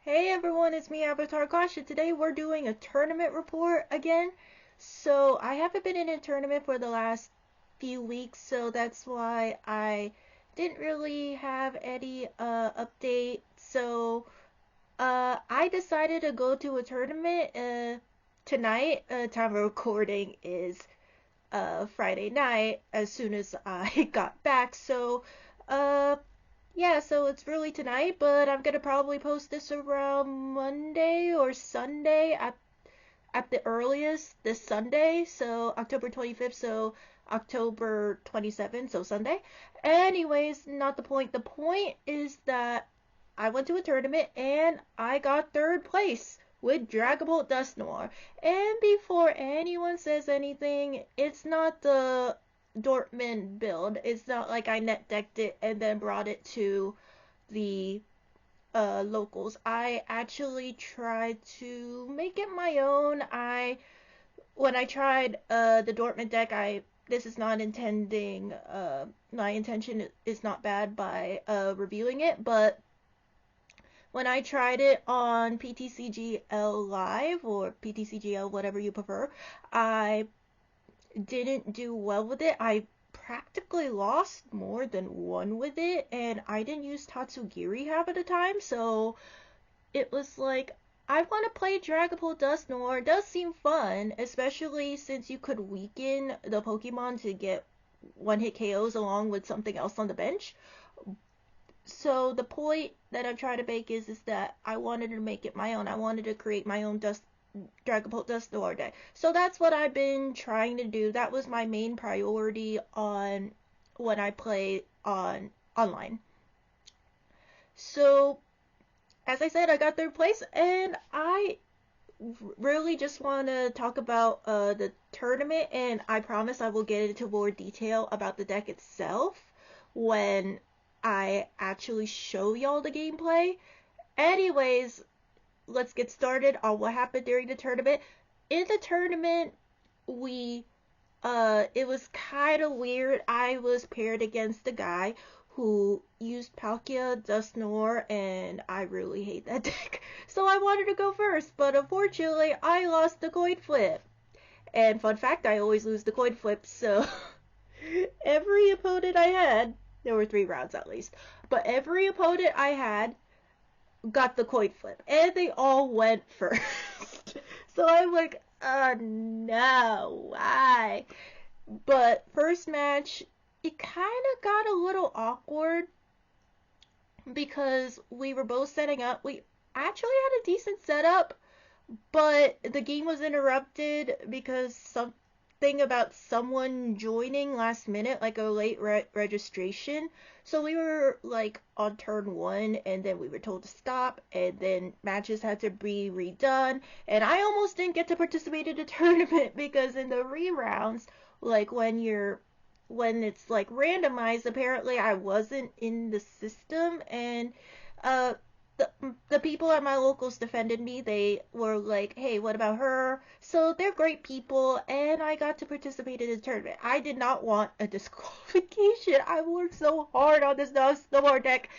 Hey everyone, it's me, Avatar Klash, and today we're doing a tournament report again. So I haven't been in a tournament for the last few weeks, so that's why I didn't really have any update. So I decided to go to a tournament tonight. Time of recording is Friday night as soon as I got back. So uh yeah, so it's really tonight, but I'm gonna probably post this around Monday or Sunday at the earliest this Sunday, so October 25th, so October 27th, so Sunday. Anyways, not the point. The point is that I went to a tournament and I got third place with Dragapult Dusknoir. And before anyone says anything, it's not the Dortmund build. It's not like I net decked it and then brought it to the locals. I actually tried to make it my own. When I tried the Dortmund deck, I this is not intending my intention is not bad by reviewing it, but when I tried it on PTCGL Live or PTCGL, whatever you prefer, I didn't do well with it. I practically lost more than one with it, and I didn't use Tatsugiri half of the time, so it was like, I want to play Dragapult Dusknoir. It does seem fun, especially since you could weaken the Pokemon to get one hit KOs along with something else on the bench. So the point that I'm trying to make is that I wanted to make it my own. I wanted to create my own Dragapult Dusknoir deck. So that's what I've been trying to do. That was my main priority on when I play on online. So as I said, I got third place, and I really just want to talk about the tournament, and I promise I will get into more detail about the deck itself when I actually show y'all the gameplay. Anyways, let's get started on what happened during the tournament. In the tournament, it was kind of weird. I was paired against a guy who used Palkia Dusknoir, and I really hate that deck. So I wanted to go first, but unfortunately, I lost the coin flip. And fun fact, I always lose the coin flip, so every opponent I had, there were 3 rounds at least, but every opponent I had got the coin flip, and they all went first. So I'm like, oh no, why? But first match, it kind of got a little awkward because we were both setting up. We actually had a decent setup, but the game was interrupted because something about someone joining last minute, like a late registration. So we were like on turn 1, and then we were told to stop, and then matches had to be redone, and I almost didn't get to participate in the tournament because in the re-rounds, like when it's like randomized, apparently I wasn't in the system, and uh the, the people at my locals defended me. They were like, hey, what about her? So they're great people, and I got to participate in the tournament. I did not want a disqualification. I worked so hard on this Dusknoir deck,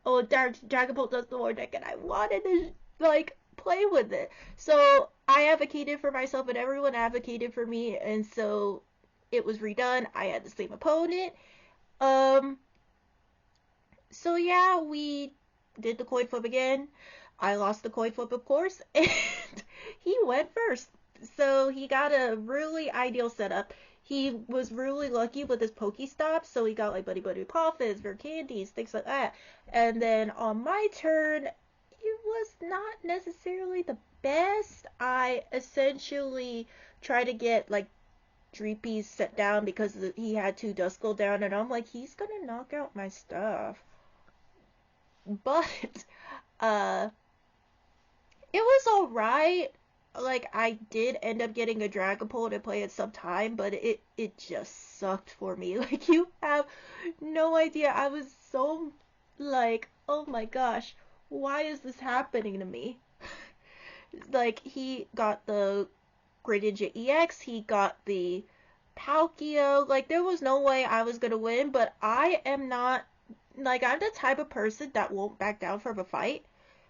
Dragapult Dusknoir deck, and I wanted to, like, play with it. So I advocated for myself, and everyone advocated for me, and so it was redone. I had the same opponent. Um, so yeah, we did the coin flip again. I lost the coin flip, of course, and he went first. So he got a really ideal setup. He was really lucky with his Pokestops, so he got like Buddy Buddy Poffins, Candies, things like that. And then on my turn, it was not necessarily the best. I essentially tried to get like Dreepy's set down because he had 2 Duskull down, and I'm like, he's gonna knock out my stuff. But uh it was alright. Like, I did end up getting a Dragapult to play at some time, but it just sucked for me. Like, you have no idea. I was so like, oh my gosh, why is this happening to me? Like, he got the Greninja EX, he got the Palkia. Like, there was no way I was gonna win, but I am not, like, I'm the type of person that won't back down from a fight.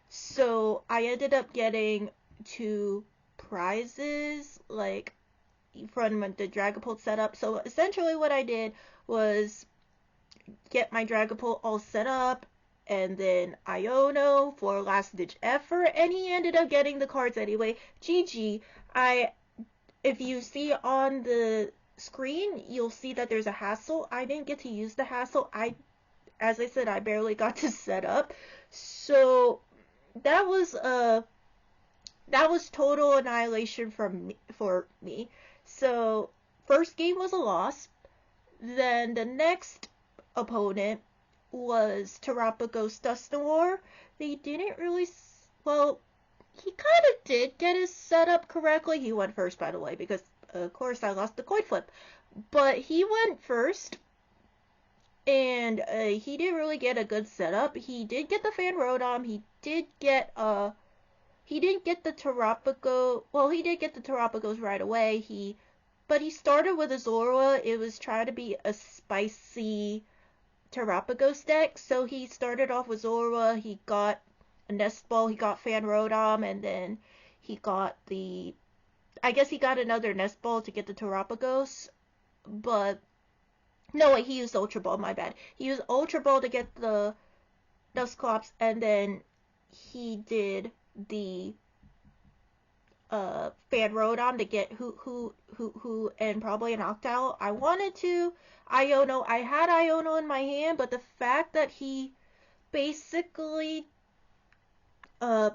So I ended up getting 2 prizes, like, from the Dragapult setup. So essentially what I did was get my Dragapult all set up, and then Iono for last ditch effort, and he ended up getting the cards anyway. GG. If you see on the screen, you'll see that there's a Hassel. I didn't get to use the Hassel. As I said, I barely got to set up. So that was total annihilation for me. So first game was a loss. Then the next opponent was Dragapult Dusknoir. They didn't really, well, he kind of did get his setup correctly. He went first, by the way, because of course I lost the coin flip. But he went first, and he didn't really get a good setup. He did get the Fan Rotom. He didn't get the Dragapult. Well, he did get the Dragapults right away. But he started with a Zorua. It was trying to be a spicy Dragapult deck. So he started off with Zorua. He got a Nest Ball. He got Fan Rotom, and then he got I guess he got another Nest Ball to get the Dragapult. But no, wait, he used Ultra Ball. My bad. He used Ultra Ball to get the Dusclops, and then he did the Fan Rotom to get who and probably an Octal. I wanted to Iono. I had Iono in my hand, but the fact that he basically uh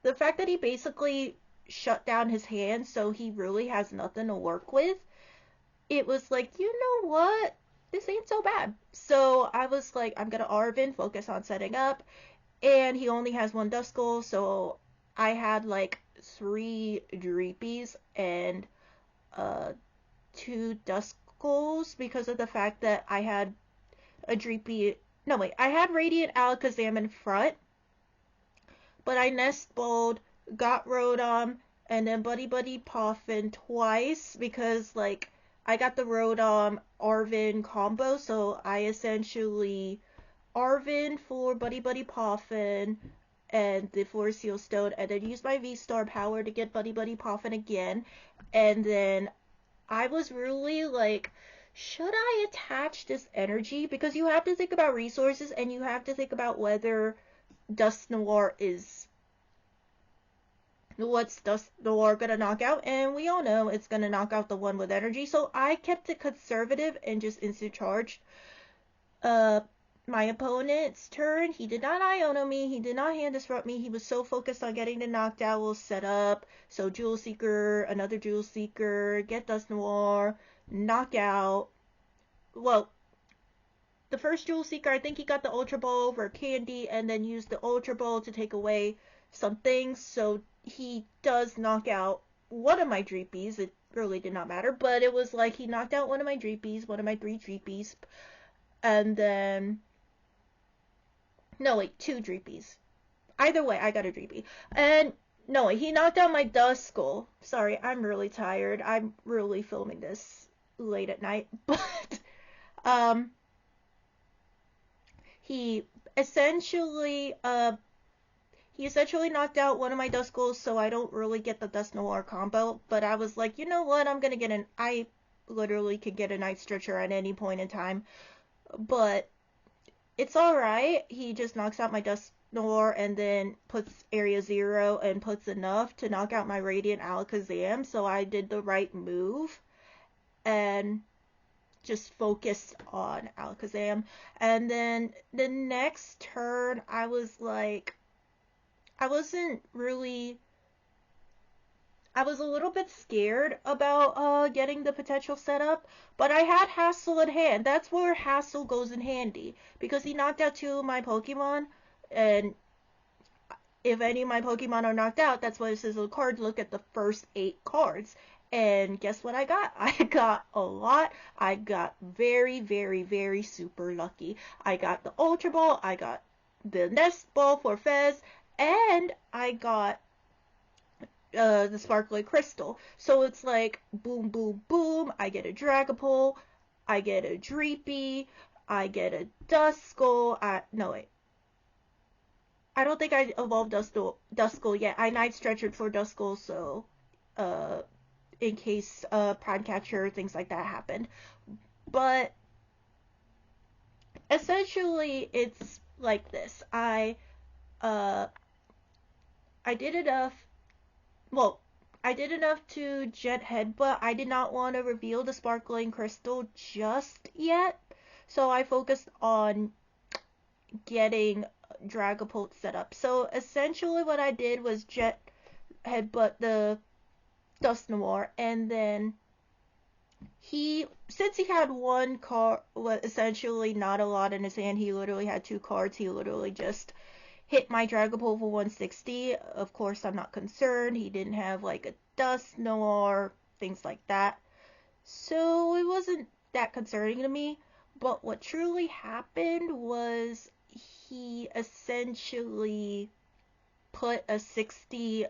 the fact that he basically shut down his hand, so he really has nothing to work with, it was like, you know what? This ain't so bad. So I was like, I'm gonna Arvin, focus on setting up, and he only has one Duskull, so I had like 3 Dreepies and uh 2 Duskulls because of the fact that I had a Dreepy. No, wait, I had Radiant Alakazam in front, but I Nest Balled, got Rotom, and then Buddy Poffin twice because, like, I got the Rotom Arvin combo, so I essentially Arvin for Buddy Poffin and the Force Seal Stone, and then use my V-Star power to get Buddy Poffin again. And then I was really like, should I attach this energy? Because you have to think about resources, and you have to think about whether Dusknoir is what's Dusknoir gonna knock out, and we all know it's gonna knock out the one with energy. So I kept it conservative and just instant charged uh my opponent's turn. He did not Iono me. He did not hand disrupt me. He was so focused on getting the knocked owl set up. So Jewel Seeker, another Jewel Seeker, get Dusknoir, knockout. Well, the first Jewel Seeker, I think he got the Ultra Ball over Candy and then used the Ultra Ball to take away some things. So he does knock out one of my Dreepies. It really did not matter, but it was like he knocked out one of my Dreepies, one of my 3 Dreepies. And then no, wait, 2 Dreepies. Either way, I got a Dreepy. And no, he knocked out my Duskull. Sorry, I'm really tired. I'm really filming this late at night. But um he essentially knocked out one of my Duskulls, so I don't really get the Dusknoir combo. But I was like, you know what? I literally could get a Night Stretcher at any point in time. But it's alright. He just knocks out my Dusknoir and then puts Area 0 and puts enough to knock out my Radiant Alakazam, so I did the right move and just focused on Alakazam. And then the next turn, I was like, I was a little bit scared about getting the potential setup, but I had Hassel in hand. That's where Hassel goes in handy, because he knocked out 2 of my Pokemon, and if any of my Pokemon are knocked out, that's why it says on the card, look at the first 8 cards. And guess what I got? I got a lot. I got very, very, very super lucky. I got the Ultra Ball, I got the Nest Ball for Fez, and I got the Sparkly Crystal. So it's like boom, boom, boom. I get a Dragapult, I get a Dreepy, I get a Duskull. No, wait. I don't think I evolved Duskull yet. I Night Stretchered for Duskull, so uh, in case Prime Catcher, things like that happened. But essentially, it's like this. Uh, I did enough. Well, I did enough to Jet Headbutt. I did not want to reveal the Sparkling Crystal just yet, so I focused on getting Dragapult set up. So essentially, what I did was Jet Headbutt the Dusknoir, and then since he had one card, well, essentially not a lot in his hand, he literally had two cards. He literally just hit my Dragapult for 160. Of course, I'm not concerned. He didn't have like a Dusknoir, things like that. So it wasn't that concerning to me. But what truly happened was he essentially put a 60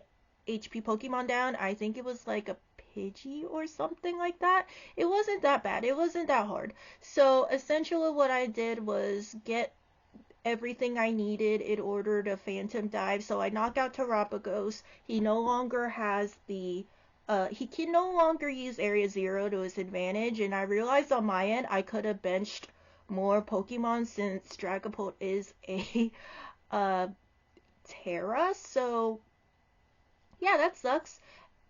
HP Pokemon down. I think it was like a Pidgey or something like that. It wasn't that bad. It wasn't that hard. So essentially what I did was get everything I needed in order to Phantom Dive. So I knock out Terapagos. He no longer has the he can no longer use Area Zero to his advantage, and I realized on my end I could have benched more Pokemon since Dragapult is a uh Terra. So yeah, that sucks.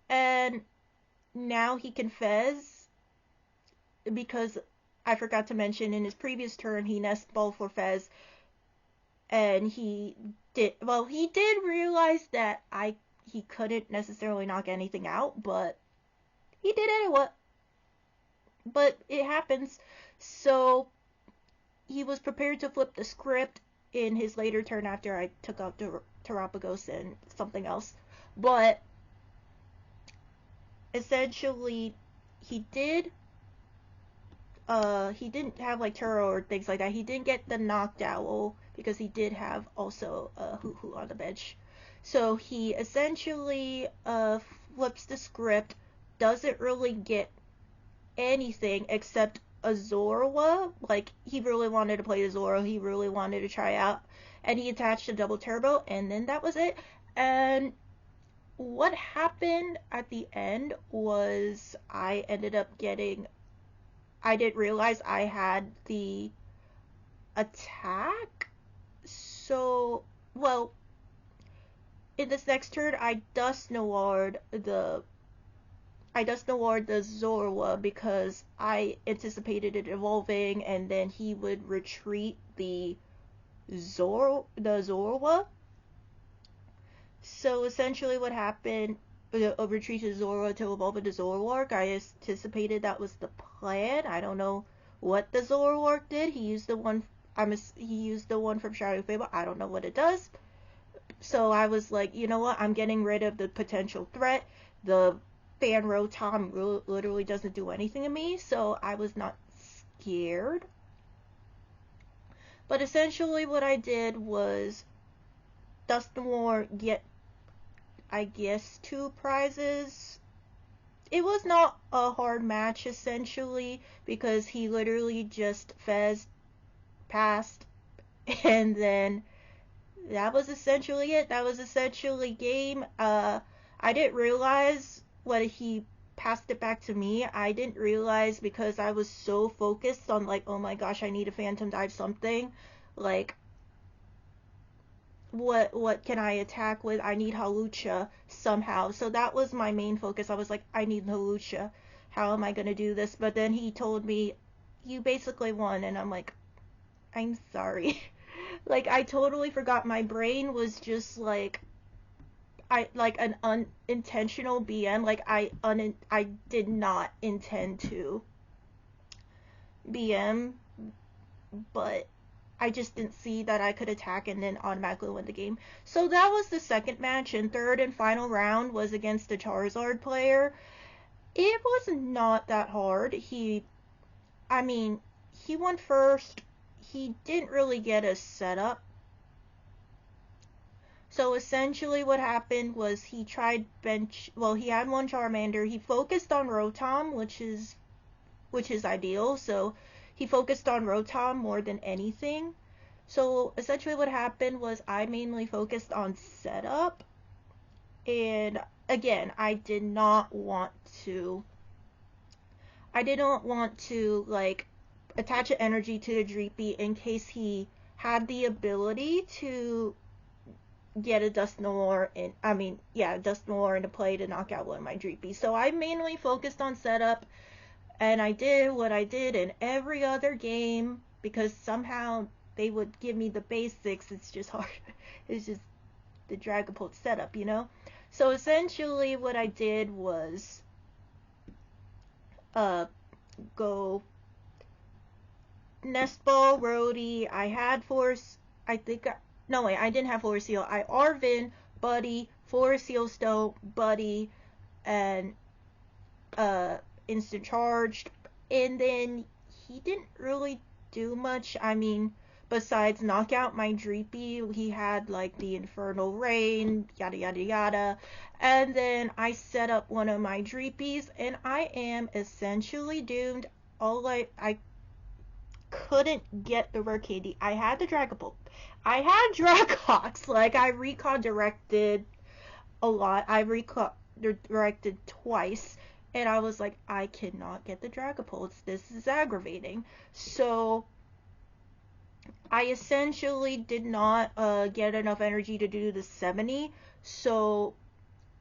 And now he can Fez because I forgot to mention in his previous turn he Nest Ball for Fez, and he did realize that he couldn't necessarily knock anything out, but he did anyway. But it happens. So he was prepared to flip the script in his later turn after I took out Terapagos and something else. But essentially he didn't have like Turo or things like that. He didn't get the knocked owl because he did have also Hoo Hoo on the bench. So he essentially flips the script, doesn't really get anything except a Zorua. Like, he really wanted to play the Zorua, he really wanted to try out, and he attached a double turbo, and then that was it. And what happened at the end was I ended up getting, I didn't realize I had the attack. So, well, in this next turn, I Dusknoired the Zorua because I anticipated it evolving, and then he would retreat the Zorua. So essentially, what happened? Retreat to Zorua to evolve into Zoroark. I anticipated that was the plan. I don't know what the Zoroark did. He used the one. He used the one from Shadow Fable. I don't know what it does. So I was like, you know what? I'm getting rid of the potential threat. The Fan Rotom literally doesn't do anything to me, so I was not scared. But essentially, what I did was Dusknoir get, I guess, 2 prizes. It was not a hard match essentially because he literally just Fez passed, and then that was essentially it. That was essentially game. I didn't realize when he passed it back to me. I didn't realize because I was so focused on like, oh my gosh, I need a Phantom Dive something. Like, what can I attack with? I need Hawlucha somehow. So that was my main focus. I was like, I need Hawlucha. How am I gonna do this? But then he told me, you basically won, and I'm like, I'm sorry. Like, I totally forgot. My brain was just like, an unintentional BM. Like, I did not intend to BM, but I just didn't see that I could attack and then automatically win the game. So that was the second match, and third and final round was against the Charizard player. It was not that hard. He won first. He didn't really get a setup. So essentially what happened was he tried he had one Charmander. He focused on Rotom, which is ideal. So he focused on Rotom more than anything. So essentially what happened was I mainly focused on setup, and again, I didn't want to like attach an energy to the Dreepy in case he had the ability to get a Dusknoir in, Dusknoir into play to knock out one of my Dreepies. So I mainly focused on setup, and I did what I did in every other game because somehow they would give me the basics. It's just hard. It's just the Dragapult setup, you know? So essentially what I did was go Nest Ball, Roadie. I had Force. No, wait, I didn't have Force Seal. I Arvin, Buddy, Force Seal Stone, Buddy, and Instant Charged. And then he didn't really do much. I mean, besides knock out my Dreepy, he had like the Infernal Rain, yada yada yada. And then I set up one of my Dreepies, and I am essentially doomed. I couldn't get the rare candy. I had the Dragapult. I had Dracox. Like, I recon directed a lot. I recon directed twice. And I was like, I cannot get the Dragapults. This is aggravating. So, I essentially did not get enough energy to do the 70. So,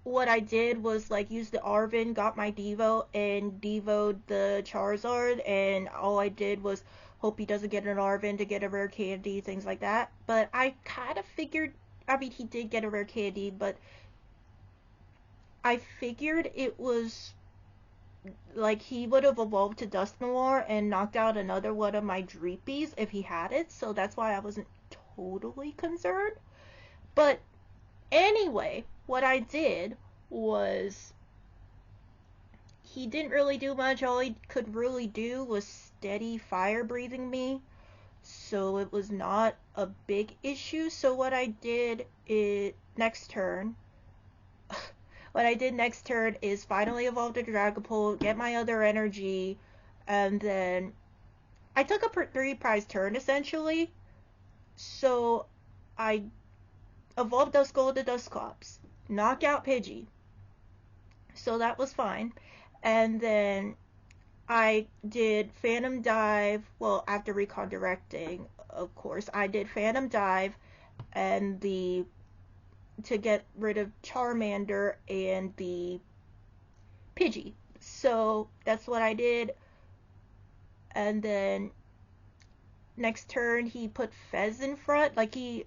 what I did was like use the Arvin, got my Devo, and Devoed the Charizard, and all I did was hope he doesn't get an Arvin to get a rare candy, things like that. But I kind of figured, I mean, he did get a rare candy, but I figured it was like he would have evolved to Dusknoir and knocked out another one of my Dreepies if he had it, so that's why I wasn't totally concerned. But anyway, what I did was he didn't really do much. All he could really do was steady fire breathing me, so it was not a big issue. So what I did next turn is finally evolve a Dragapult, get my other energy, and then I took a 3-prize turn essentially. So I evolved Duskull to Dusclops, knock out Pidgey. So that was fine. And then I did Phantom Dive. Well, after recon directing, of course, I did Phantom Dive and to get rid of Charmander and the Pidgey. So that's what I did. And then next turn he put Fez in front. Like he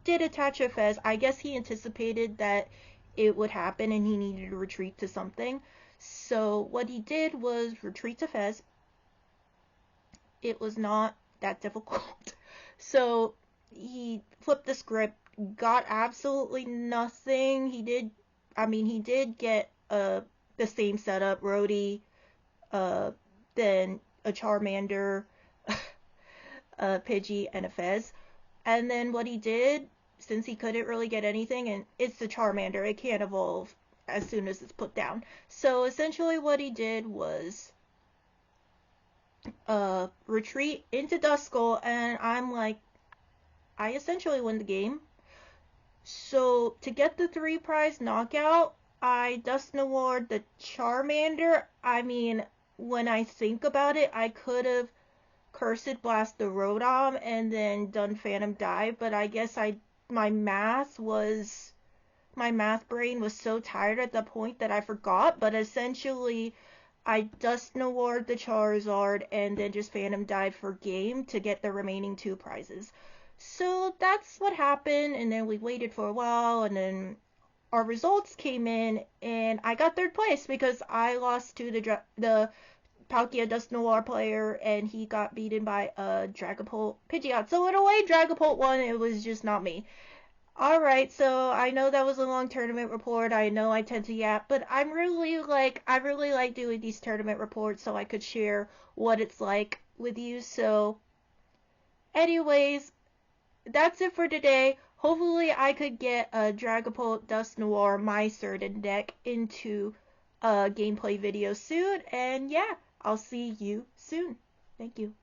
did attach a Fez. I guess he anticipated that it would happen and he needed to retreat to something. So what he did was retreat to Fez. It was not that difficult. So he flipped the script, got absolutely nothing. He did get the same setup, Roadie, then a Charmander, a Pidgey, and a Fez. And then what he did, since he couldn't really get anything, and it's the Charmander, it can't evolve as soon as it's put down. So essentially what he did was retreat into Duskull, and I'm like, I essentially win the game. So to get the 3-prize knockout, I Dusknoir the Charmander. I mean, when I think about it, I could have Cursed Blast the Rotom and then done Phantom Dive, but I guess my math brain was so tired at the point that I forgot. But essentially, I Dusknoir the Charizard and then just Phantom Dive for game to get the remaining 2 prizes. So that's what happened, and then we waited for a while, and then our results came in, and I got 3rd place because I lost to the Palkia Dusknoir player, and he got beaten by a Dragapult Pidgeot. So in a way, Dragapult won. It was just not me. Alright, so I know that was a long tournament report. I know I tend to yap, but I really like doing these tournament reports so I could share what it's like with you. So anyways, that's it for today. Hopefully I could get a Dragapult Dusknoir, my certain deck, into a gameplay video soon. And yeah, I'll see you soon. Thank you.